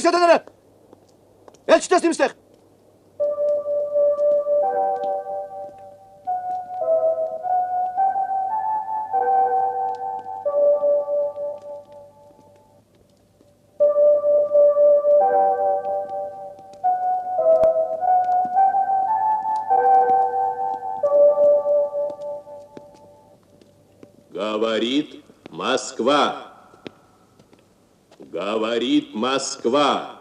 սյատաները։ Էլ չտեսնիմ ստեղ։ Говорит Москва. Говорит Москва.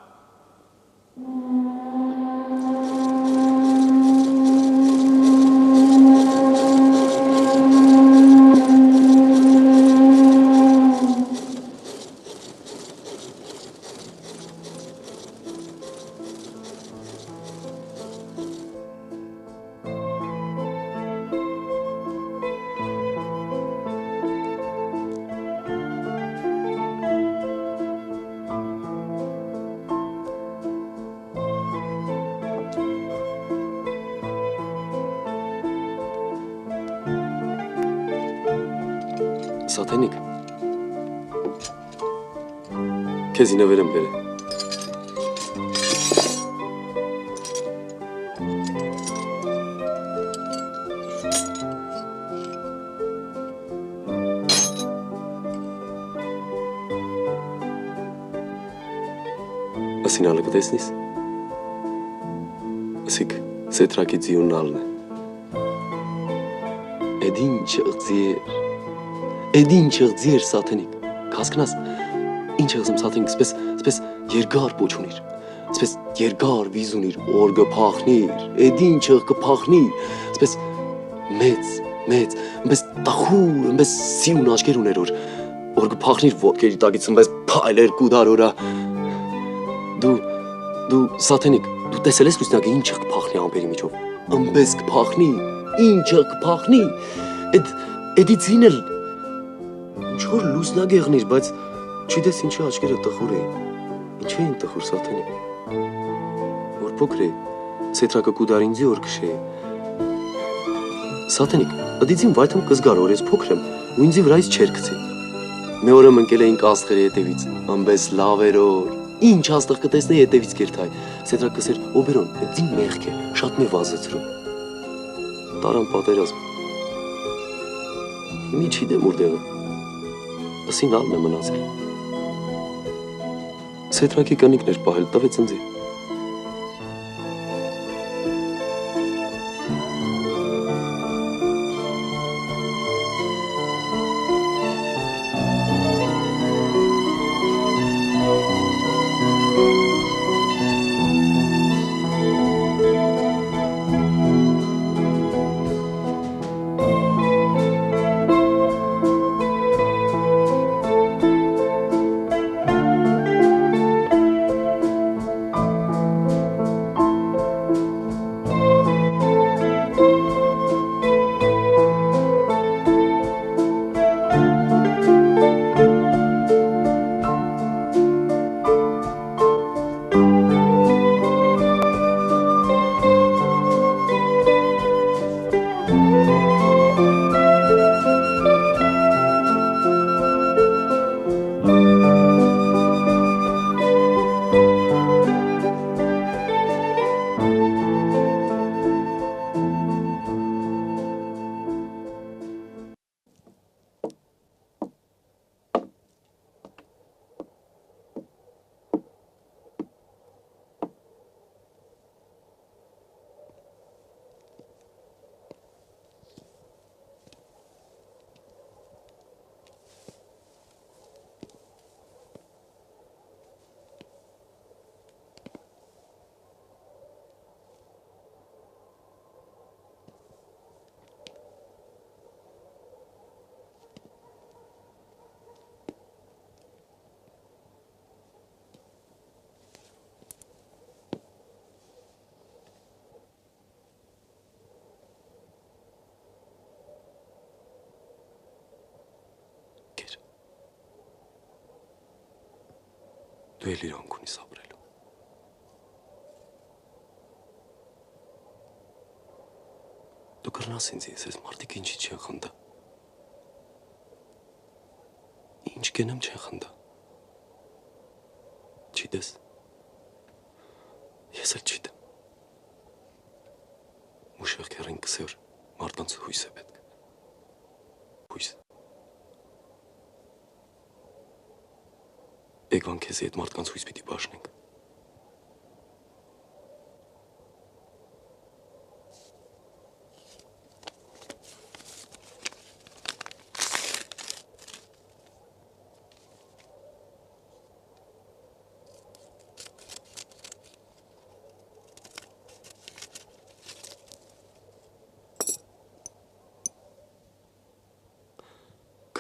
Սաթենիկ, քեզ ինավեր եմ բերել։ Ասին ալը կտեսնիս։ Ասիկ սետրակի ձիունն ալն է։ Էդ ինչ ղձի Էդին չղձի էր Սաթենիկ, կհասկնաս, ինչ եղզմ Սաթենիկ, սպես երգար պոչ ունիր, սպես երգար վիզ ունիր, որ կփախնիր, էդին չղ կփախնիր, սպես մեծ, պես տախուր, պես սիուն աչկեր ուներ, որ կփախնիր ոտքերի տակից, պես փայլեր կուդար որա։ Դու Սաթենիկ, դու տեսել ես լուսնակը ինչ կփախնի ամպերի միջով, պես կփախնի, ինչ կփախնի, էդի ձին էլ Ինչ-որ լուսնագեղն իր, բայց չիտես ինչի աչկերը տխուր էին, ինչ էին տխուր Սաթենիկ, որ փոքր է, սետրակը կուդար ինձի որ կշե է։ Սաթենիկ, ըդիցին վայթում կզգար, որ ես փոքր եմ, ու ինձի վրայից չեր կծի։ Մի օրը մնկել էինք աստղերի հետևից, ամբես լավ էր որ, ինչ աստղ կտեսնեի հետևից կերթայ, սետրակ կսեր օբերոն, էդին մեղք է, շատ մի վազեցրում։ Տարան պատերազմ։ Հիմի չիդեմ ուրդեղը։ Ասին ալն է մնացել։ Սետրակի կնիկն էր պահել, տվեց ընձի։ Դու էլ իրանք ունիս ապրելու։ Դու կրնաս ինձ ես մարդիկ ինչի չեն խնդա։ Ինչ գենեմ չեն խնդա։ Չիտես, շեղքերին կսեր մարդկանց հույս է պետք։ Հույս։ Եկվան քեզի այդ մարդկանց հույս պիտի բաժնենք։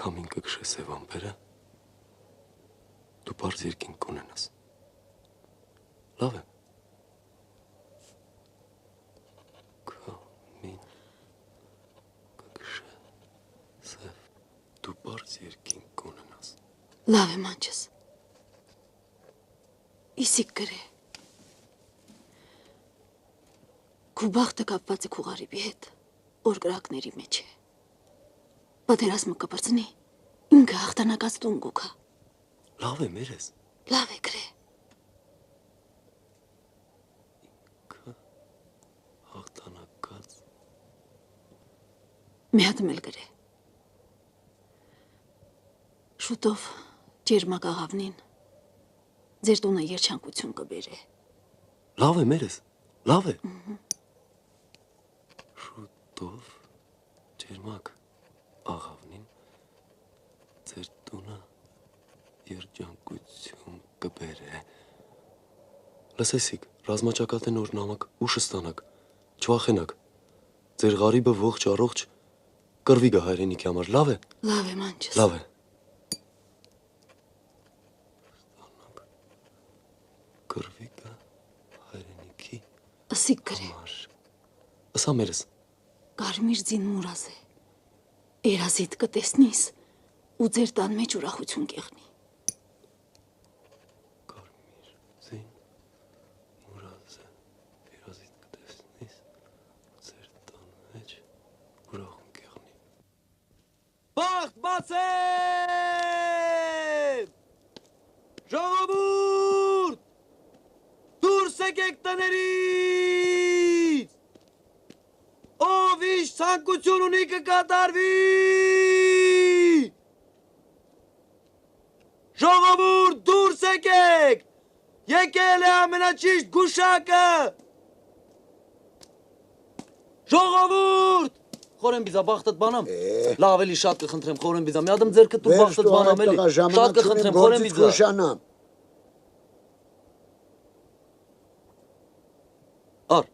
Քամին կգշե սև ամպերը, դու պարզ երկինք կունենաս։ Լավ է։ Քամին կգշե սև, դու պարզ երկինք կունենաս։ Լավ է մանչս։ Իսիկ գրե։ Քու բախտը կապված է քու գարիբի հետ, որ գրակների մեջ է։ Պատերազմը կբրծնի, ինքը հաղթանակած տուն գուքա։ Լավ է մերես։ Լավ է գրե։ Ինքը հաղթանակած։ Մի հատ էլ գրե։ Շուտով ջերմակ աղավնին ձեր տունը երջանկություն կբերե։ Լավ է մերես, լավ է։ Շուտով ջերմակ աղավնին ձեր տունը երջանկություն կբերե։ Լսեցիք, ռազմաճակատի նոր նամակ ուշ ստանաք, չվախենաք։ Ձեր գարիբը ողջ առողջ կռվի գա հայրենիքի համար, լավ է։ Լավ է մանչս։ Լավ է։ Ստանաք կռվի գա հայրենիքի Ասիկ գրե։ համար։ Ասա մերես։ Կարմիր ձին մուրազ է։ Երազիդ կտեսնիս ու ձեր տան մեջ ուրախություն կեղնի։ Կարմիր ձին մուրազ է, երազիդ կտեսնիս, ձեր տան մեջ ուրախություն կեղնի։ Բախտ բացեք! Ժողովուրդ! Դուրս եկեք տներից! Ով ինչ ցանկություն ունի կկատարվի! Ժողովուրդ դուրս եկեք! Եկել է ամենաճիշտ գուշակը! Ժողովուրդ! Խորեն բիզա բախտդ բանամ։ Լավ էլի շատ կխնդրեմ խորեն բիզա։ Մի ադմ ձերքը դու բախտդ բանամ էլի։ Շատ կխնդրեմ խորեն բիզա։ Ար։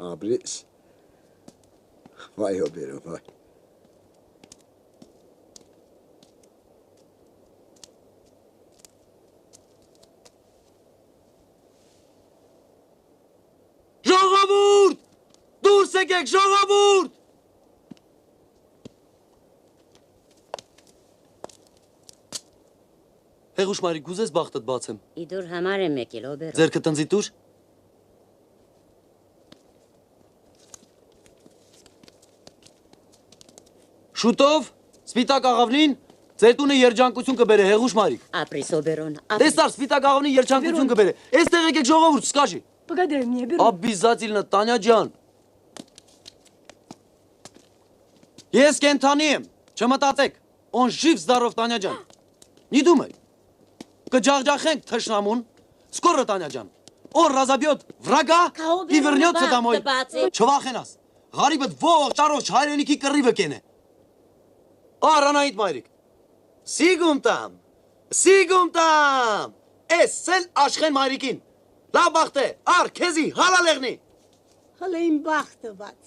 Abris. Vay o benim vay. Ժողովուրդ! Դուրս եկեք ժողովուրդ! Հեղուշ մարի գուզես բախտդ բացեմ։ Իդուր համար եմ եկել, օբերո։ Ձերքը տնձի տուր։ Շուտով սպիտակ աղավնին ձեր տունը երջանկություն կբերե հեղուշ մարիկ։ Ապրիս օբերոն։ Տեսար սպիտակ աղավնին երջանկություն կբերե։ Այստեղ եկեք ժողովուրդ, սկաժի։ Погоди мне, беру. Обязательно, Таня ջան։ Ես կենթանի եմ, չմտածեք։ On жив здоров, Таня ջան։ Не думай։ Կջախջախենք թշնամուն, скоро, Таня ջան։ Он разобьет врага и вернется домой։ Չվախենաս։ Գարիբդ ողջ առողջ հայրենիքի կռիվը կենե։ Արանայիդ մայրիկ։ Սիգում տամ։ Էսել աշխեն մայրիկին։ Լավ բախտ է, ար, քեզի, հալալ եղնի։ Հələ իմ բախտը բաց։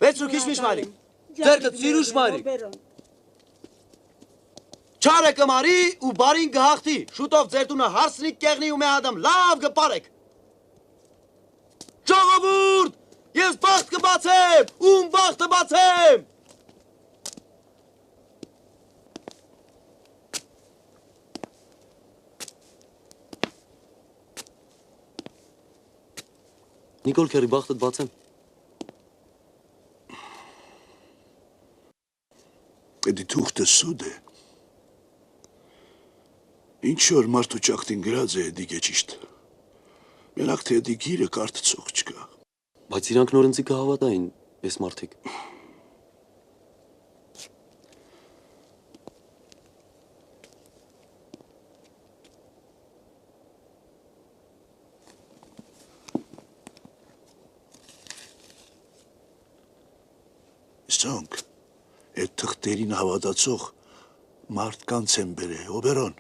Վեցրու քիշմիշ մայրիկ, ձերքը ծիրուշ մայրիկ։ Չարը կմարի ու բարին գհաղթի, շուտով ձեր տունը հարսնիկ կեղնի ու մի ադամ լավ գպարեք։ Ժողովուրդ, ես բախտ կբացեմ, ում բախտը բացեմ։ Նիկոլ քերի բախտդ բացեմ։ Die Tuchte Sude. Ինչ որ մարդու ճակտին գրած է դիգե ճիշտ։ Մենակ թե դիգիրը կարդցող չկա։ Բայց իրանք նոր ընձի կհավատային, այս մարդիկ։ Սոնք, այդ թղթերին հավատացող մարդկանց են բերե, Օբերոն։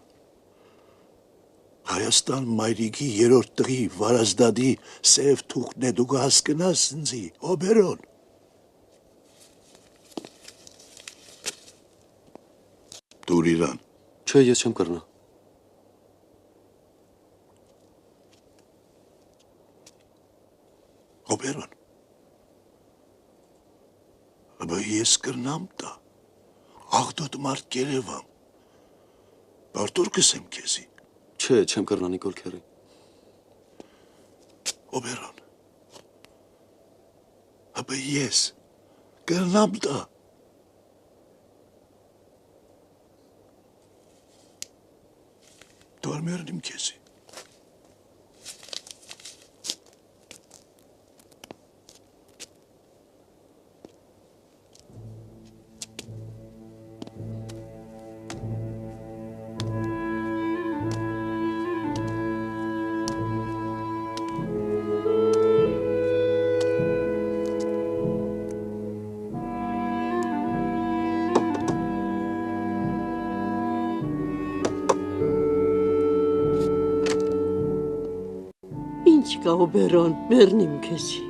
Հայաստան մայրիկի երրորդ տղի Վարազդադի սև թուղթն է, դու կհասկնաս ինձի, Օբերոն։ Դուր իրան։ Չէ, ես չեմ կրնա։ Օբերոն։ Աբա ես կրնամ տա, աղդոտ մարդ կերևամ, բարտոր կսեմ կեզի։ Չէ, չեմ կրնա Նիկոլ քերի։ Օբերոն, աբա ես կրնամ տա։ Դու արմերնիմ կեզի։ Ինչ կա Օբերոն, մեռնիմ քեզի։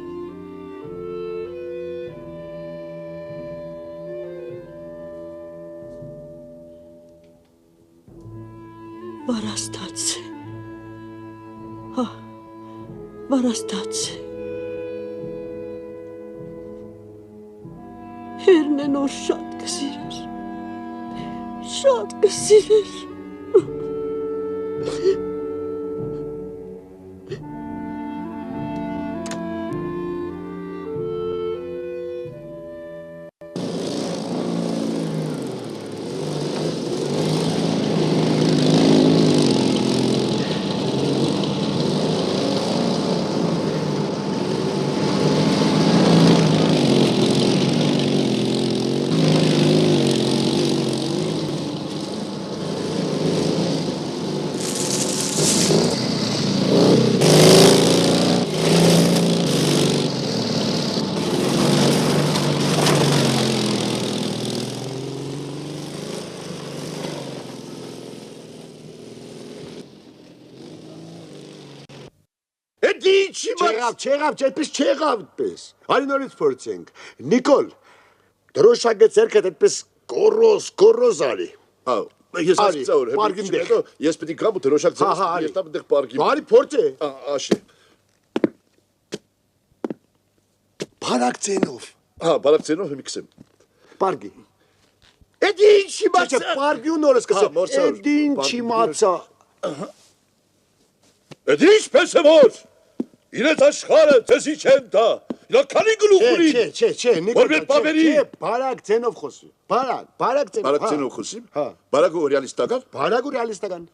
Վարաստաց է։ Հա, վարաստաց է։ Հերն է նոր շատ կսիրեր։ Շատ կսիրեր։ Չեղավ, այդպես չեղավ այդպես։ Արի նորից փորձենք։ Նիկոլ, դրոշակը ձերքդ այդպես կորոզ արի։ Ես ասացա որ հետո ես պետք է կամ դրոշակ ձեռք ես տամ դեղ պարկի։ Արի փորձե։ Աշե։ Բարակցենով։ Հա, բարակցենով մի քսեմ։ Պարկի։ Էդ ինչի բացա։ Պարկի ու նորս կսա։ Էդ ինչի մացա։ Էդ ինչպես է որ։ Իրենց աշխարհը ցեսի չեն տա։ Իրա քանի գլուխ ունի։ Չէ, Նիկոլ, չէ, բարակցենով խոսի։ Բարակցենով։ Բարակցենով խոսի։ Հա։ Բարակը ռեալիստական։ Բարակը ռեալիստական։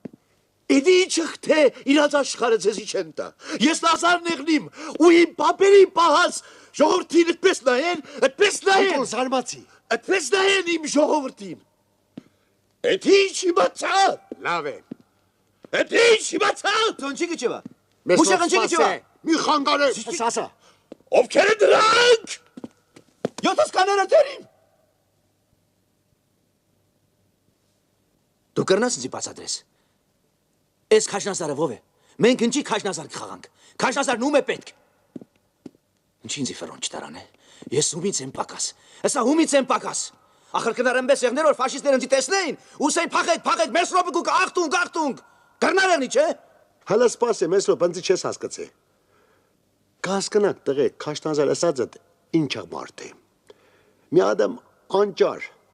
Էդ ինչը թե իրենց աշխարհը ցեսի չեն տա։ Ես լազար նեղնիմ ու իմ պապերի պահած ժողովրդին այդպես նայեն։ Նիկոլ զարմացի։ Այդպես նայեն իմ ժողովրդին։ Էդ ինչի բացա։ Լավ է։ Էդ ինչի բացա։ Տոնչիկը չվա։ Մուշեղնչիկը չվա։ Մի խանգարե։ Ասա։ Ովքեր են դրանք։ Յոթս կաները դերիմ։ Դու կրնաս ինձի բացատրես։ Էս քաշնասարը ով է։ Մենք ինչի քաշնասար կխաղանք։ Քաշնասարն ում է պետք։ Ինչի ինձի ֆրոն չտարան է։ Ես ումից եմ պակաս։ Հեսա ումից եմ պակաս։ Ախր կնարեմ բես եղներ որ ֆաշիստները ինձի տեսնեին, ուսեին փախեք, մեզ ռոպիկ ու ախտունգ։ Կրնարեղնի չէ։ Հələ սպասեմ, ես որ բնձի չես հասկացե։ Կհասկնաք տղեկ, քաշնազար ասածդ ինչ է մարդ է։ Մի ադամ անճար,